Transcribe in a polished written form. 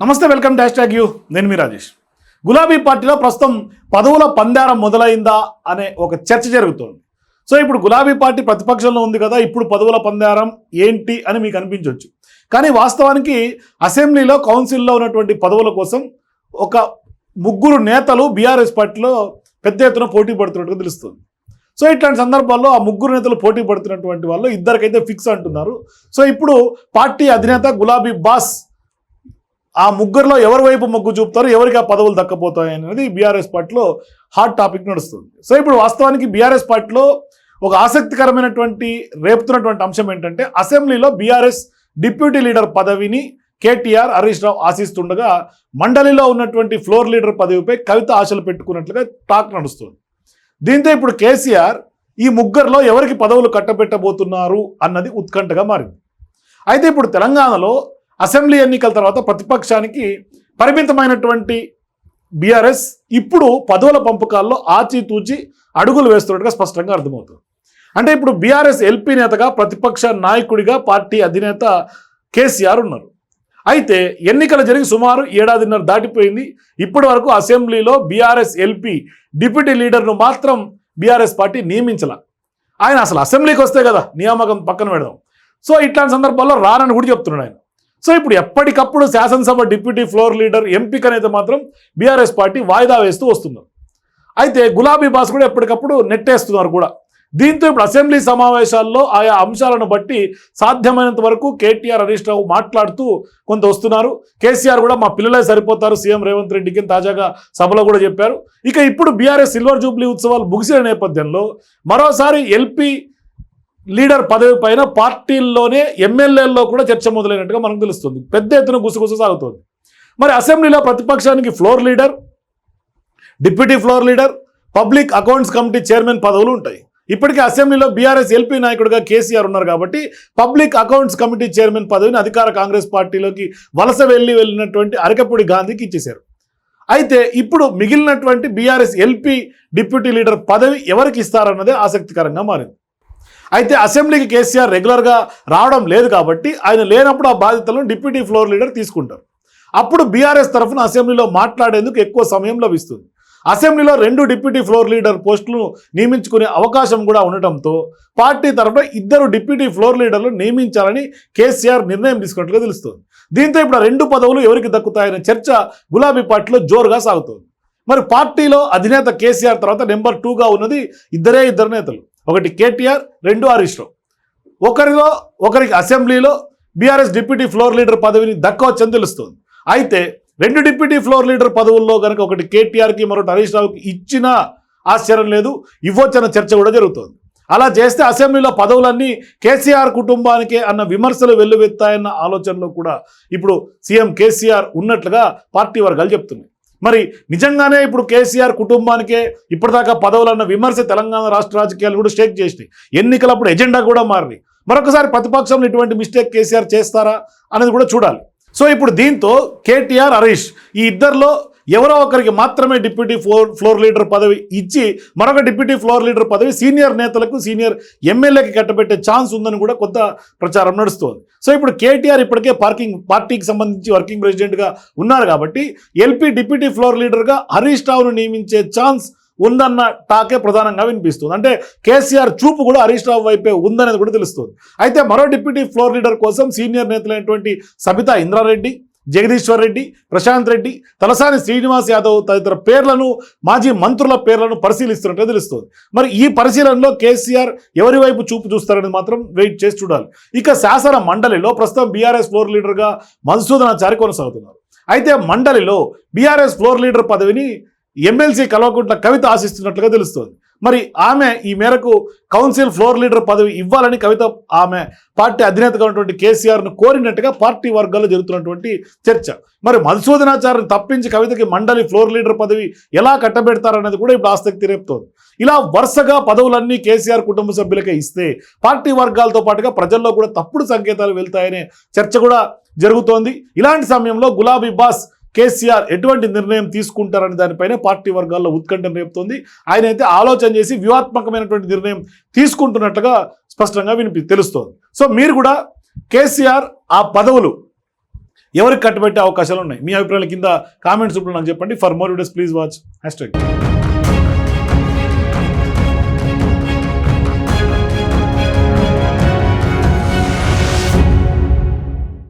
నమస్తే, welcome dash tag you. నేను మీ రాజేష్. గులాబీ పార్టీలో ప్రస్తుతం పదవుల పందారం మొదలైందా అనే ఒక చర్చ జరుగుతోంది. సో ఇప్పుడు గులాబీ పార్టీ ప్రతిపక్షంలో ఉంది కదా, ఇప్పుడు పదవుల పందారం ఏంటి అని మీకు అనిపించవచ్చు. కానీ వాస్తవానికి అసెంబ్లీలో కౌన్సిల్లో ఉన్నటువంటి పదవుల కోసం ఒక ముగ్గురు నేతలు బీఆర్ఎస్ పార్టీలో పెద్ద ఎత్తున పోటీ పడుతున్నట్టుగా తెలుస్తుంది. సో ఇట్లాంటి సందర్భాల్లో ఆ ముగ్గురు నేతలు పోటీ పడుతున్నటువంటి వాళ్ళు ఇద్దరికైతే ఫిక్స్ అంటున్నారు. సో ఇప్పుడు పార్టీ అధినేత గులాబీ బాస్ ఆ ముగ్గురులో ఎవరి వైపు మొగ్గు చూపుతారు, ఎవరికి ఆ పదవులు దక్కపోతాయి అనేది బీఆర్ఎస్ పార్టీలో హాట్ టాపిక్ నడుస్తుంది. సో ఇప్పుడు వాస్తవానికి బీఆర్ఎస్ పార్టీలో ఒక ఆసక్తికరమైనటువంటి రేపుతున్నటువంటి అంశం ఏంటంటే, అసెంబ్లీలో బీఆర్ఎస్ డిప్యూటీ లీడర్ పదవిని కేటీఆర్, హరీష్ రావు ఆశిస్తుండగా మండలిలో ఉన్నటువంటి ఫ్లోర్ లీడర్ పదవిపై కవిత ఆశలు పెట్టుకున్నట్లుగా టాక్ నడుస్తుంది. దీంతో ఇప్పుడు కేసీఆర్ ఈ ముగ్గురులో ఎవరికి పదవులు కట్టబెట్టబోతున్నారు అన్నది ఉత్కంఠగా మారింది. అయితే ఇప్పుడు తెలంగాణలో అసెంబ్లీ ఎన్నికల తర్వాత ప్రతిపక్షానికి పరిమితమైనటువంటి బీఆర్ఎస్ ఇప్పుడు పదవుల పంపకాల్లో ఆచితూచి అడుగులు వేస్తున్నట్టుగా స్పష్టంగా అర్థమవుతుంది. అంటే ఇప్పుడు బీఆర్ఎస్ ఎల్పీ నేతగా, ప్రతిపక్ష నాయకుడిగా పార్టీ అధినేత కేసీఆర్ ఉన్నారు. అయితే ఎన్నికలు జరిగి సుమారు ఏడాదిన్నర దాటిపోయింది. ఇప్పటి వరకు అసెంబ్లీలో బీఆర్ఎస్ ఎల్పీ డిప్యూటీ లీడర్ను మాత్రం బీఆర్ఎస్ పార్టీ నియమించాల. ఆయన అసలు అసెంబ్లీకి వస్తే కదా నియామకం పక్కన పెడదాం. సో ఇట్లాంటి సందర్భాల్లో రానని కూడా చెప్తున్నాడు ఆయన. సో ఇప్పుడు ఎప్పటికప్పుడు శాసనసభ డిప్యూటీ ఫ్లోర్ లీడర్ ఎంపికనైతే మాత్రం బీఆర్ఎస్ పార్టీ వాయిదా వేస్తూ వస్తున్నారు. అయితే గులాబీ బాస్ కూడా ఎప్పటికప్పుడు నెట్టేస్తున్నారు కూడా. దీంతో ఇప్పుడు అసెంబ్లీ సమావేశాల్లో ఆయా అంశాలను బట్టి సాధ్యమైనంత వరకు కేటీఆర్, హరీష్ రావు మాట్లాడుతూ కొంత వస్తున్నారు. కేసీఆర్ కూడా మా పిల్లలే సరిపోతారు సీఎం రేవంత్ రెడ్డికి తాజాగా సభలో కూడా చెప్పారు. ఇక ఇప్పుడు బీఆర్ఎస్ సిల్వర్ జూబ్లీ ఉత్సవాలు ముగిసిన నేపథ్యంలో మరోసారి ఎల్పీ లీడర్ పదవి పైన పార్టీల్లోనే ఎమ్మెల్యేల్లో కూడా చర్చ మొదలైనట్టుగా మనకు తెలుస్తుంది. పెద్ద ఎత్తున గుసగుస సాగుతోంది. మరి అసెంబ్లీలో ప్రతిపక్షానికి floor leader, deputy floor leader, public accounts committee chairman పదవులు ఉంటాయి. ఇప్పటికే అసెంబ్లీలో బీఆర్ఎస్ ఎల్పీ నాయకుడిగా కేసీఆర్ ఉన్నారు కాబట్టి పబ్లిక్ అకౌంట్స్ కమిటీ చైర్మన్ పదవిని అధికార కాంగ్రెస్ పార్టీలోకి వలస వెళ్ళినటువంటి అరకపూడి గాంధీకి ఇచ్చేశారు. అయితే ఇప్పుడు మిగిలినటువంటి బీఆర్ఎస్ ఎల్పీ డిప్యూటీ లీడర్ పదవి ఎవరికి ఇస్తారన్నదే ఆసక్తికరంగా మారింది. అయితే అసెంబ్లీకి కేసీఆర్ రెగ్యులర్గా రావడం లేదు కాబట్టి ఆయన లేనప్పుడు ఆ బాధ్యతలను డిప్యూటీ ఫ్లోర్ లీడర్ తీసుకుంటారు. అప్పుడు బీఆర్ఎస్ తరఫున అసెంబ్లీలో మాట్లాడేందుకు ఎక్కువ సమయం లభిస్తుంది. అసెంబ్లీలో 2 డిప్యూటీ ఫ్లోర్ లీడర్ పోస్టులను నియమించుకునే అవకాశం కూడా ఉండటంతో పార్టీ తరఫున 2 డిప్యూటీ ఫ్లోర్ లీడర్లు నియమించాలని కేసీఆర్ నిర్ణయం తీసుకున్నట్లుగా తెలుస్తుంది. దీంతో ఇప్పుడు 2 పదవులు ఎవరికి దక్కుతాయనే చర్చ గులాబీ పార్టీలో జోరుగా సాగుతోంది. మరి పార్టీలో అధినేత కేసీఆర్ తర్వాత నెంబర్ 2గా ఉన్నది ఇద్దరు నేతలు. ఒకటి కేటీఆర్, 2 హరీష్ రావు. ఒకరికి అసెంబ్లీలో బీఆర్ఎస్ డిప్యూటీ ఫ్లోర్ లీడర్ పదవిని దక్కవచ్చని తెలుస్తుంది. అయితే 2 డిప్యూటీ ఫ్లోర్ లీడర్ పదవుల్లో కనుక ఒకటి కేటీఆర్కి, మరొకటి హరీష్ రావుకి ఇచ్చినా ఆశ్చర్యం లేదు, ఇవ్వచ్చన్న చర్చ కూడా జరుగుతోంది. అలా చేస్తే అసెంబ్లీలో పదవులన్నీ కేసీఆర్ కుటుంబానికే అన్న విమర్శలు వెల్లువెత్తాయన్న ఆలోచనలో కూడా ఇప్పుడు సీఎం కేసీఆర్ ఉన్నట్లుగా పార్టీ వర్గాలు చెప్తున్నాయి. మరి నిజంగానే ఇప్పుడు కేసీఆర్ కుటుంబానికే ఇప్పటిదాకా పదవులన్న విమర్శ తెలంగాణ రాష్ట్ర రాజకీయాలు కూడా షేక్ చేసినాయి. ఎన్నికలప్పుడు ఎజెండా కూడా మారినాయి. మరొకసారి ప్రతిపక్షంలో ఇటువంటి మిస్టేక్ కేసీఆర్ చేస్తారా అనేది కూడా చూడాలి. సో ఇప్పుడు దీంతో కేటీఆర్, హరీష్ ఈ ఇద్దరిలో ఎవరో ఒకరికి మాత్రమే డిప్యూటీ ఫ్లోర్ లీడర్ పదవి ఇచ్చి మరొక డిప్యూటీ ఫ్లోర్ లీడర్ పదవి సీనియర్ నేతలకు, సీనియర్ ఎమ్మెల్యేకి కట్టబెట్టే ఛాన్స్ ఉందని కూడా కొంత ప్రచారం నడుస్తోంది. సో ఇప్పుడు కేటీఆర్ ఇప్పటికే పార్టీకి సంబంధించి వర్కింగ్ ప్రెసిడెంట్గా ఉన్నారు కాబట్టి ఎల్పీ డిప్యూటీ ఫ్లోర్ లీడర్గా హరీష్ రావును నియమించే ఛాన్స్ ఉందన్న టాకే ప్రధానంగా వినిపిస్తుంది. అంటే కేసీఆర్ చూపు కూడా హరీష్ రావు వైపే ఉందనేది కూడా తెలుస్తుంది. అయితే మరో డిప్యూటీ ఫ్లోర్ లీడర్ కోసం సీనియర్ నేతలైనటువంటి సబితా ఇంద్రారెడ్డి, జగదీశ్వర్ రెడ్డి, ప్రశాంత్ రెడ్డి, తలసాని శ్రీనివాస్ యాదవ్ తదితర పేర్లను, మాజీ మంత్రుల పేర్లను పరిశీలిస్తున్నట్టు తెలుస్తుంది. మరి ఈ పరిశీలనలో కేసీఆర్ ఎవరి వైపు చూపు చూస్తారనేది మాత్రం వెయిట్ చేసి చూడాలి. ఇక శాసన మండలిలో ప్రస్తుతం బీఆర్ఎస్ ఫ్లోర్ లీడర్గా మధుసూదనాచారి కొనసాగుతున్నారు. అయితే మండలిలో బీఆర్ఎస్ ఫ్లోర్ లీడర్ పదవిని ఎమ్మెల్సీ కల్వకుంట్ల కవిత ఆశిస్తున్నట్లుగా తెలుస్తోంది. మరి ఆమె ఈ మేరకు కౌన్సిల్ ఫ్లోర్ లీడర్ పదవి ఇవ్వాలని కవిత ఆమె పార్టీ అధినేతగా ఉన్నటువంటి కేసీఆర్ను కోరినట్టుగా పార్టీ వర్గాల్లో జరుగుతున్నటువంటి చర్చ. మరి మధుసూదనాచార్యను తప్పించి కవితకి మండలి ఫ్లోర్ లీడర్ పదవి ఎలా కట్టబెడతారనేది కూడా ఇప్పుడు ఆసక్తి రేపుతోంది. ఇలా వరుసగా పదవులన్నీ కేసీఆర్ కుటుంబ సభ్యులకే ఇస్తే పార్టీ వర్గాలతో పాటుగా ప్రజల్లో కూడా తప్పుడు సంకేతాలు వెళ్తాయనే చర్చ కూడా జరుగుతోంది. ఇలాంటి సమయంలో గులాబీ బాస్ కేసీఆర్ ఎటువంటి నిర్ణయం తీసుకుంటారనే దానిపైన పార్టీ వర్గాల్లో ఉత్కంఠ రేపుతోంది. ఆయన అయితే ఆలోచన చేసి వ్యూహాత్మకమైనటువంటి నిర్ణయం తీసుకుంటున్నట్లుగా స్పష్టంగా తెలుస్తోంది. సో మీరు కూడా కేసీఆర్ ఆ పదవులు ఎవరికి కట్టుబెట్టే అవకాశాలు ఉన్నాయి? మీ అభిప్రాయాల కింద కామెంట్స్ రూపంలో నాకు చెప్పండి. For more videos please watch #.